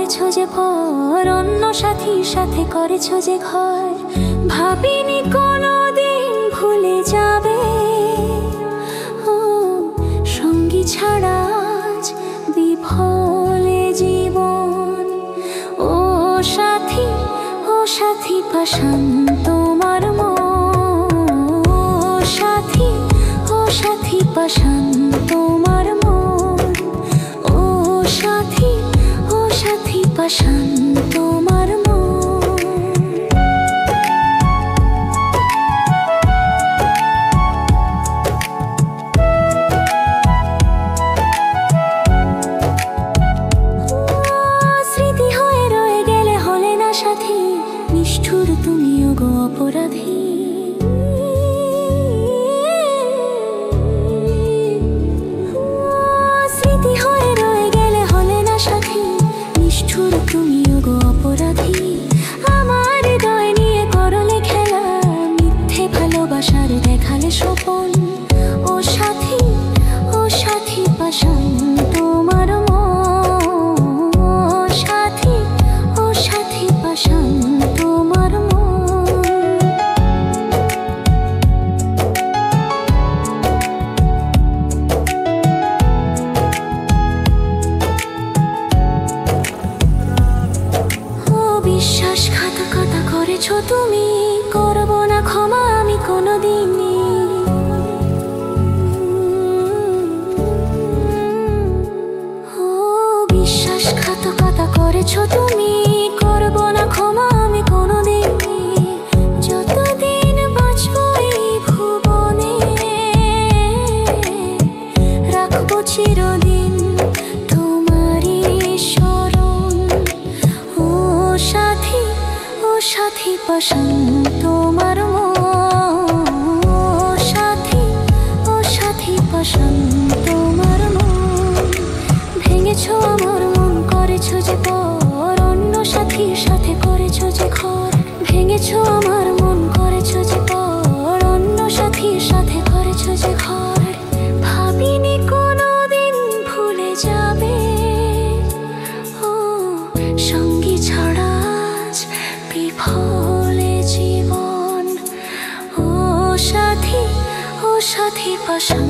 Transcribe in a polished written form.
করেছো যে পর, অন্য সাথীর সাথে করেছো যে ঘর। ভাবিনি কোনোদিন ভুলে যাবে, ও সঙ্গী ছাড়া আজ বিফলে জীবন। ও সাথী পাষাণ তোমার মন, ও সাথী পাষাণ তোমার মন। ও সাথী পাষাণ তোমার মন। স্মৃতি হয়ে রয়ে গেলে হলে না সাথী, নিষ্ঠুর তুমিও গো অপরাধী। স্মৃতি হয়ে রয়ে গেলে হলে না সাথী, নিষ্ঠুর তুমিও গো অপরাধী। আমার হৃদয় নিয়ে করলে খেলা, মিথ্যে ভালোবাসার দেখালে স্বপন। ও সাথী পাষাণ তোমার মন, ও সাথী পাষাণ তোমার মন। ও বিশ্বাসঘাতকতা করেছো তুমি, করবো না ক্ষমা আমি কোনোদিনই। ও বিশ্বাসঘাতকতা করেছো তুমি, করবো না ক্ষমা আমি কোনোদিনই। যতদিন বাঁচবো এই ভুবনে, রাখবো চিরদিন তোমারই স্মরণ। ও সাথী পাষাণ তোমার মন, ও সাথী পাষাণ তোমার মন। ভেঙেছো আমার মন, করেছো যে পর, অন্য সাথীর সাথে করেছো যে ঘর। ভেঙেছো আমার মন, করেছো যে পর, অন্য সাথীর সাথে করেছো যে ঘর। ভাবিনি কোনোদিন ভুলে যাবে, ও সঙ্গী ছাড়া আজ বিফলে জীবন। ও সাথী পাষাণ